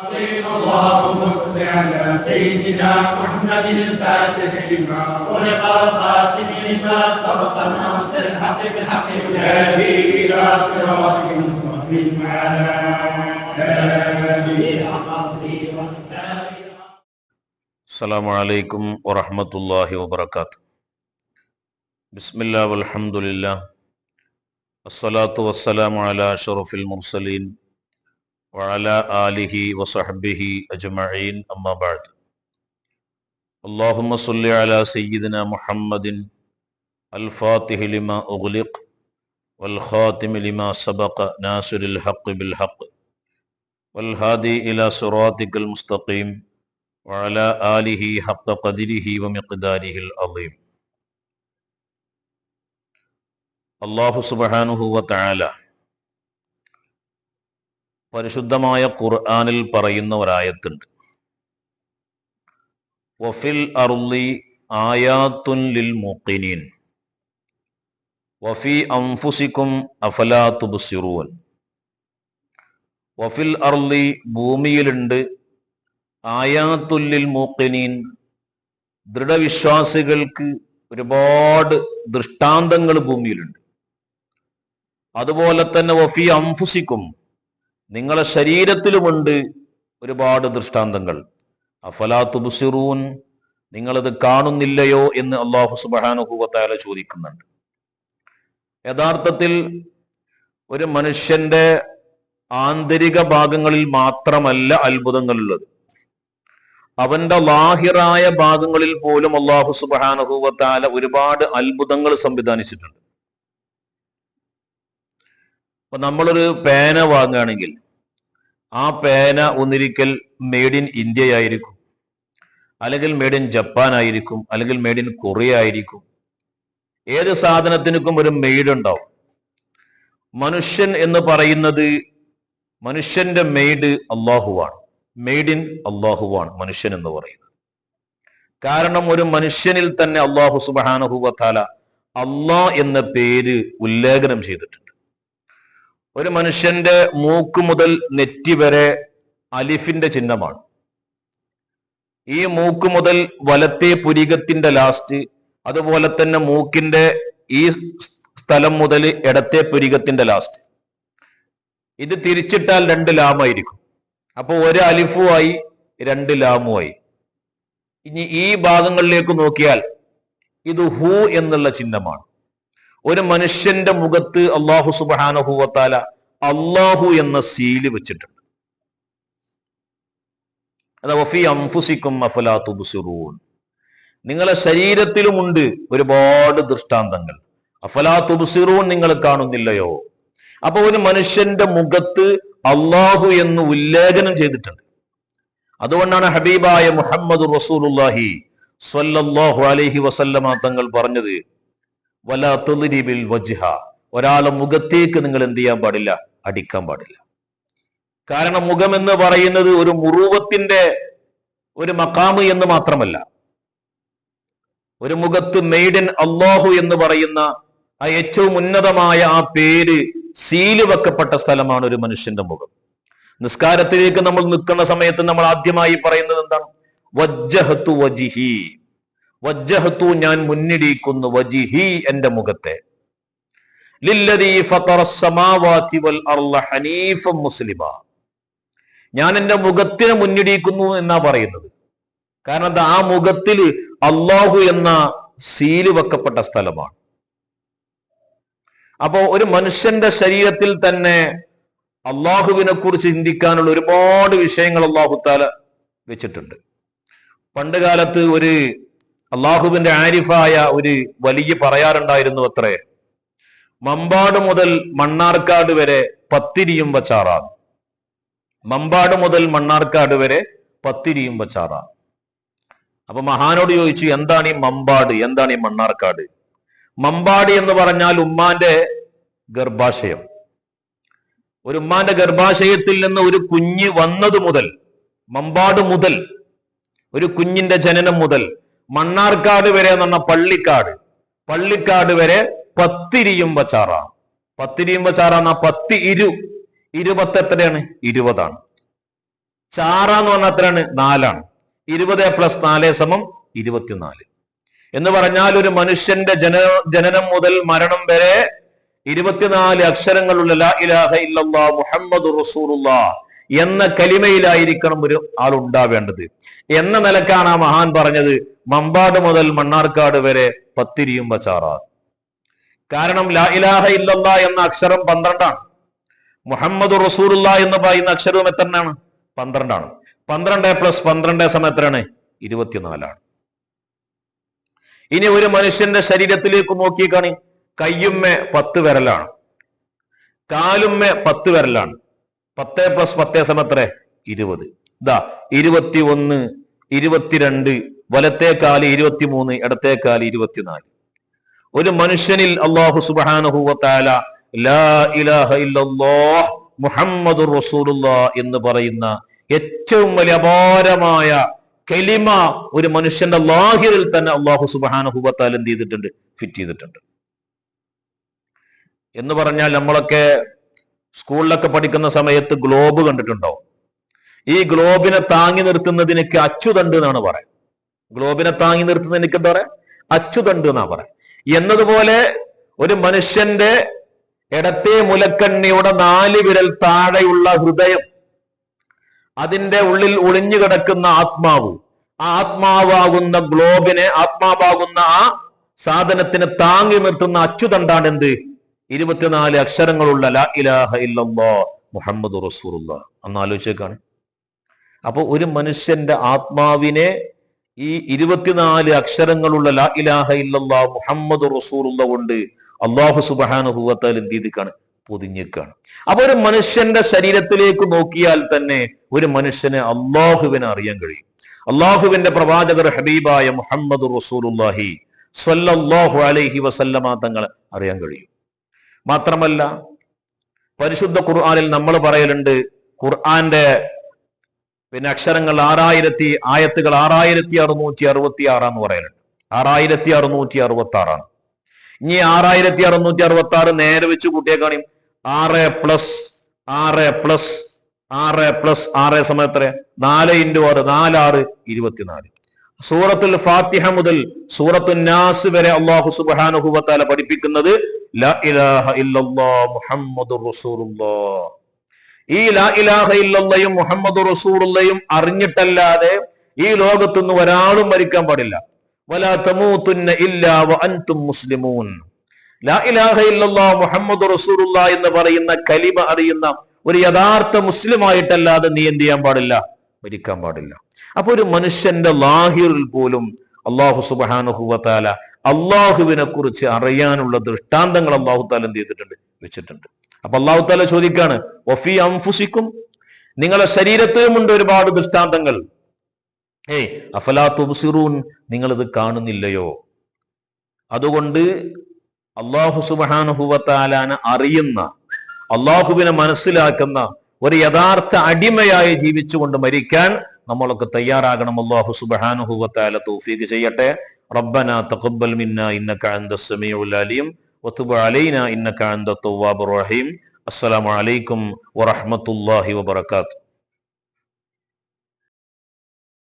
اللهم صل على سيدنا محمد الفاتح لما ولق الخاتم لما سبق الناصر الحق بالحق والهادي الى صراطك المستقيم وعلى اله وصحبه السلام عليكم ورحمة الله وبركاته. بسم الله والحمد لله الصلاة والسلام على أشرف المرسلين وعلى آله وصحبه أجمعين أما بعد. اللهم صل على سيدنا محمد الفاتح لما أغلق والخاتم لما سبق ناصر الحق بالحق والهادي إلى صراطك المستقيم وعلى آله حق قدره ومقداره العظيم. അല്ലാഹു സുബ്ഹാനഹു വ തആല പരിശുദ്ധമായ ഖുർആനിൽ പറയുന്ന ഒരായത്തുണ്ട്. വഫിൽ അർളി ആയാത്തുൻ ലിൽ മുഖിനീൻ വഫി അൻഫുസികും അഫലാ തുബ്സിറൂൻ. വഫിൽ അർളി ഭൂമിയിലുണ്ട്, ആയാത്തുൽ ലിൽ മുഖിനീൻ ദൃഢവിശ്വാസികൾക്ക് ഒരുപാട് ദൃഷ്ടാന്തങ്ങൾ ഭൂമിയിലുണ്ട്. അതുപോലെ തന്നെ വഫി അൻഫുസികും നിങ്ങളെ ശരീരത്തിലുമുണ്ട് ഒരുപാട് ദൃഷ്ടാന്തങ്ങൾ. അഫലാ തുബ്സിറൂൻ നിങ്ങളത് കാണുന്നില്ലയോ എന്ന് അല്ലാഹു സുബ്ഹാനഹു വ തആല ചോദിക്കുന്നുണ്ട്. യഥാർത്ഥത്തിൽ ഒരു മനുഷ്യന്റെ ആന്തരിക ഭാഗങ്ങളിൽ മാത്രമല്ല അത്ഭുതങ്ങളുള്ളത്, അവന്റെ ലാഹിറായ ഭാഗങ്ങളിൽ പോലും അല്ലാഹു സുബ്ഹാനഹു വ തആല ഒരുപാട് അത്ഭുതങ്ങൾ സംവിധാനിച്ചിട്ടുണ്ട്. അപ്പൊ നമ്മളൊരു പേന വാങ്ങുകയാണെങ്കിൽ ആ പേന ഒന്നിരിക്കൽ മെയ്ഡ് ഇൻ ഇന്ത്യ ആയിരിക്കും, അല്ലെങ്കിൽ മെയ്ഡ് ഇൻ ജപ്പാൻ ആയിരിക്കും, അല്ലെങ്കിൽ മെയ്ഡ് ഇൻ കൊറിയ ആയിരിക്കും. ഏത് സാധനത്തിനും ഒരു മെയ്ഡ് ഉണ്ടാവും. മനുഷ്യൻ എന്ന് പറയുന്നത്, മനുഷ്യന്റെ മെയ്ഡ് അള്ളാഹുവാണ്, മെയ്ഡ് ഇൻ അള്ളാഹുവാണ് മനുഷ്യൻ എന്ന് പറയുന്നത്. കാരണം ഒരു മനുഷ്യനിൽ തന്നെ അള്ളാഹു സുബ്ഹാനഹു വ തആല അള്ളാഹ് എന്ന പേര് ഉല്ലേഖനം ചെയ്തിട്ടുണ്ട്. ഒരു മനുഷ്യന്റെ മൂക്ക് മുതൽ നെറ്റി വരെ അലിഫിന്റെ ചിഹ്നമാണ്. ഈ മൂക്ക് മുതൽ വലത്തെ പുരികത്തിന്റെ ലാസ്റ്റ്, അതുപോലെ തന്നെ മൂക്കിന്റെ ഈ സ്ഥലം മുതൽ ഇടത്തെ പുരികത്തിന്റെ ലാസ്റ്റ്, ഇത് തിരിച്ചിട്ടാൽ 2 ലാമായിരിക്കും. അപ്പൊ ഒരു അലിഫുമായി 2 ലാമുമായി. ഇനി ഈ ഭാഗങ്ങളിലേക്ക് നോക്കിയാൽ ഇത് ഹു എന്നുള്ള ചിഹ്നമാണ്. ഒരു മനുഷ്യന്റെ മുഖത്ത് അല്ലാഹു സുബ്ഹാനഹു വ തആല അല്ലാഹു എന്ന സീല് വെച്ചിട്ടുണ്ട്. അതാ വഫി അൻഫുസികും അഫലാ തുബ്സിറൂൻ നിങ്ങളെ ശരീരത്തിലുമുണ്ട് ഒരുപാട് ദൃഷ്ടാന്തങ്ങൾ. അഫലാ തുബ്സിറൂൻ നിങ്ങൾ കാണുന്നില്ലയോ? അപ്പൊ ഒരു മനുഷ്യന്റെ മുഖത്ത് അല്ലാഹു എന്ന് ഉല്ലേഖനം ചെയ്തിട്ടുണ്ട്. അതുകൊണ്ടാണ് ഹബീബായ മുഹമ്മദ് റസൂലുള്ളാഹി സ്വല്ലല്ലാഹു അലൈഹി വസല്ലമ തങ്ങൾ പറഞ്ഞത്, വലാ തുദ്രിബിൽ വജ്ഹ, ഒരാളെ മുഖത്തേക്ക് നിങ്ങൾ എന്ത് ചെയ്യാൻ പാടില്ല? അടിക്കാൻ പാടില്ല. കാരണം മുഖം എന്ന് പറയുന്നത് ഒരു മുറൂവത്തിന്റെ ഒരു മഖാമ് എന്ന് മാത്രമല്ല, ഒരു മുഖത്ത് മെയ്ഡ് ഇൻ അല്ലാഹു എന്ന് പറയുന്ന ആ ഏറ്റവും ഉന്നതമായ ആ പേര് സീല് വെക്കപ്പെട്ട സ്ഥലമാണ് ഒരു മനുഷ്യന്റെ മുഖം. നിസ്കാരത്തിലേക്ക് നമ്മൾ നിൽക്കുന്ന സമയത്ത് നമ്മൾ ആദ്യമായി പറയുന്നത് എന്താണ്? വജ്ജഹതു വജ്ഹി, വജ്ജഹതു ഞാൻ മുന്നിടിക്കുന്നു, വജ്ഹി എന്റെ മുഖത്തെ, ലില്ലദീ ഫതറസ് സമാവാതി വൽ അർള ഹനീഫൻ മുസ്ലിമ, ഞാൻ എന്റെ മുഖത്തിനെ മുന്നിടിക്കുന്നു എന്നാ പറയുന്നത്. കാരണം എന്താ? ആ മുഖത്തിൽ അല്ലാഹു എന്ന സീല് വെക്കപ്പെട്ട സ്ഥലമാണ്. അപ്പോ ഒരു മനുഷ്യന്റെ ശരീരത്തിൽ തന്നെ അള്ളാഹുവിനെ കുറിച്ച് ചിന്തിക്കാനുള്ള ഒരുപാട് വിഷയങ്ങൾ അല്ലാഹു തആല വെച്ചിട്ടുണ്ട്. പണ്ട് കാലത്ത് ഒരു അള്ളാഹുവിന്റെ ആരിഫായ ഒരു വലിയ പറയാറുണ്ടായിരുന്നു അത്രേ, മമ്പാട് മുതൽ മണ്ണാർക്കാട് വരെ പത്തിരിയും വച്ചാറാണ്. മമ്പാട് മുതൽ മണ്ണാർക്കാട് വരെ പത്തിരിയും വച്ചാറാണ്. അപ്പൊ മഹാനോട് ചോദിച്ചു, എന്താണ് ഈ മമ്പാട്, എന്താണ് ഈ മണ്ണാർക്കാട്? മമ്പാട് എന്ന് പറഞ്ഞാൽ ഉമ്മാന്റെ ഗർഭാശയം. ഒരു ഉമ്മാന്റെ ഗർഭാശയത്തിൽ നിന്ന് ഒരു കുഞ്ഞ് വന്നത് മുതൽ, മമ്പാട് മുതൽ, ഒരു കുഞ്ഞിന്റെ ജനനം മുതൽ മണ്ണാർക്കാട് വരെ എന്ന് പറഞ്ഞ പള്ളിക്കാട്, പള്ളിക്കാട് വരെ പത്തിരിയും വച്ചാറാണ്. പത്തിരിയും വച്ചാറാണ്. 10 ഇരുപത്തി എത്രയാണ്? 20ആണ്. ചാറ എന്ന് പറഞ്ഞാൽ എത്രയാണ്? 4 20 + 4 = 24. എന്ന് പറഞ്ഞാൽ ഒരു മനുഷ്യന്റെ ജനനം മുതൽ മരണം വരെ 24 അക്ഷരങ്ങളുള്ള ലാ ഇലാഹ ഇല്ലല്ലാഹ് മുഹമ്മദുർ റസൂലുള്ളാഹ് എന്ന കലിമയിലായിരിക്കണം ഒരു ആൾ ഉണ്ടാവേണ്ടത് എന്ന നിലക്കാണ് ആ മഹാൻ പറഞ്ഞത് മമ്പാട് മുതൽ മണ്ണാർക്കാട് വരെ പത്തിരിയും വച്ചാറാർ. കാരണം ലാ ഇലാഹ ഇല്ലല്ലാഹ് എന്ന അക്ഷരം 12 മുഹമ്മദുർ റസൂലുള്ളാഹ് എന്ന് പറയുന്ന അക്ഷരവും എത്രയാണ്? 12 12 + 12 എത്രയാണ്? 24. ഇനി ഒരു മനുഷ്യന്റെ ശരീരത്തിലേക്ക് നോക്കി കാണി. കയ്യുമ്മേ 10 വിരലാണ്, കാലുമ്മേ 10 വിരലാണ്. 10 + 10 എത്ര? 20. 21, 22, വലത്തെ കാല് 23, ഇടത്തെ കാല് 24. ഒരു മനുഷ്യനിൽ അല്ലാഹു സുബ്ഹാനഹു വ തആല ലാ ഇലാഹ ഇല്ലല്ലാഹ് മുഹമ്മദുർ റസൂലുള്ളാഹ് എന്ന് പറയുന്ന ഏറ്റവും വലിയ അപാരമായ കലിമ ഒരു മനുഷ്യന്റെ ലാഹിറിൽ തന്നെ അല്ലാഹു സുബ്ഹാനഹു വ തആല എന്ത് ചെയ്തിട്ടുണ്ട്? ഫിറ്റ് ചെയ്തിട്ടുണ്ട്. എന്ന് പറഞ്ഞാൽ നമ്മളൊക്കെ സ്കൂളിലൊക്കെ പഠിക്കുന്ന സമയത്ത് ഗ്ലോബ് കണ്ടിട്ടുണ്ടോ? ഈ ഗ്ലോബിനെ താങ്ങി നിർത്തുന്നതിനൊക്കെ അച്ചുതണ്ട് എന്നാണ് പറയാം. ഗ്ലോബിനെ താങ്ങി നിർത്തുന്നതിനൊക്കെ എന്താ പറയാ? അച്ചുതണ്ട് എന്നാ പറയാം. എന്നതുപോലെ ഒരു മനുഷ്യന്റെ ഇടത്തെ മുലക്കണ്ണിയുടെ 4 വിരൽ താഴെയുള്ള ഹൃദയം, അതിന്റെ ഉള്ളിൽ ഒളിഞ്ഞു കിടക്കുന്ന ആത്മാവ്, ആ ആത്മാവാകുന്ന ഗ്ലോബിനെ, ആത്മാവാകുന്ന ആ സാധനത്തിന് താങ്ങി നിർത്തുന്ന അച്ചുതണ്ടാണ് എന്ത്? 24 അക്ഷരങ്ങളുള്ള ലാ ഇലാഹ ഇല്ലല്ലാഹ് മുഹമ്മദുർ റസൂലുള്ളാഹ്. ഒന്ന് ആലോചിച്ചേക്കാണ്. അപ്പൊ ഒരു മനുഷ്യന്റെ ആത്മാവിനെ ഈ 24 അക്ഷരങ്ങളുള്ള ലാ ഇലാഹ ഇല്ലല്ലാഹ് മുഹമ്മദുർ റസൂലുള്ളാഹ് കൊണ്ട് അല്ലാഹു സുബ്ഹാനഹു വ തആല എന്ത് ചെയ്തിക്കാണ്? പൊതിഞ്ഞേക്കാണ്. അപ്പൊ ഒരു മനുഷ്യന്റെ ശരീരത്തിലേക്ക് നോക്കിയാൽ തന്നെ ഒരു മനുഷ്യന് അള്ളാഹുവിനെ അറിയാൻ കഴിയും. അള്ളാഹുവിന്റെ പ്രവാചകർ ഹബീബായ മുഹമ്മദുർ റസൂലുള്ളാഹി സ്വല്ലല്ലാഹു അലൈഹി വസല്ലമ തങ്ങൾ അറിയാൻ കഴിയും. മാത്രമല്ല പരിശുദ്ധ ഖുർആനിൽ നമ്മൾ പറയലുണ്ട്, ഖുർആന്റെ അക്ഷരങ്ങൾ 6000 6666 എന്ന് പറയലുണ്ട്. 6666. ഇനി 6666 നേരെ വെച്ച് കൂട്ടിയെ കാണും. 6 + 6 + 6 + 6 സമയത്ര? 4 × 6 4 6 24. സൂറത്തുൽ ഫാത്തിഹ മുതൽ സൂറത്തുൻ നാസ് വരെ അല്ലാഹു സുബ്ഹാനഹു വ തആല പഠിപ്പിക്കുന്നത് ലാ ഇലാഹ ഇല്ലല്ലാഹ് മുഹമ്മദുർ റസൂലുള്ളാഹ്. ഈ ലാ ഇലാഹ ഇല്ലല്ലാഹും മുഹമ്മദുർ റസൂലുള്ളാഹും അറിഞ്ഞിട്ടല്ലാതെ ഈ ലോകത്തുനിന്ന് ഒരാളും മരിക്കാൻ പാടില്ല. വലാ തമൂതുന്ന ഇല്ലാ വഅൻതും മുസ്ലിമൂൻ. ലാ ഇലാഹ ഇല്ലല്ലാഹ് മുഹമ്മദുർ റസൂലുള്ളാഹ് എന്ന് പറയുന്ന കലിമ അറിയുന്ന ഒരു യഥാർത്ഥ മുസ്ലിമായിട്ടല്ലാതെ നീ എന്ത് ചെയ്യാൻ പാടില്ല? മരിക്കാൻ പാടില്ല. അപ്പൊ ഒരു മനുഷ്യന്റെ ലാഹിറിൽ പോലും അല്ലാഹു സുബ്ഹാനഹു വ തആല അള്ളാഹുവിനെ കുറിച്ച് അറിയാനുള്ള ദൃഷ്ടാന്തങ്ങൾ അല്ലാഹു തആല എന്ത് ചെയ്തിട്ടുണ്ട്? വെച്ചിട്ടുണ്ട്. അപ്പൊ അല്ലാഹു തആല ചോദിക്കാണ്, വഫീ അൻഫുസിക്കും, നിങ്ങളുടെ ശരീരത്തിലുമുണ്ട് ഒരുപാട് ദൃഷ്ടാന്തങ്ങൾ. അഫലാ തുബ്സിറൂൻ, നിങ്ങളിത് കാണുന്നില്ലയോ? അതുകൊണ്ട് അല്ലാഹു സുബ്ഹാനഹു വ തആലാനെ അറിയുന്ന, അള്ളാഹുവിനെ മനസ്സിലാക്കുന്ന ഒരു യഥാർത്ഥ അടിമയായി ജീവിച്ചുകൊണ്ട് മരിക്കാൻ നമ്മളൊക്കെ തയ്യാറാകണം. അല്ലാഹു സുബ്ഹാനഹു വ തആല തൗഫീഖ് ചെയ്യട്ടെ. റബ്ബനാ തഖബ്ബൽ മിന്നാ ഇന്നക അൻതസ് സമീഉൽ അലീം വതുബ് അലൈനാ ഇന്നക അൻതത് തവ്വാബുർ റഹീം. അസ്സലാമു അലൈക്കും വറഹ്മത്തുള്ളാഹി വബറകാതുഹു.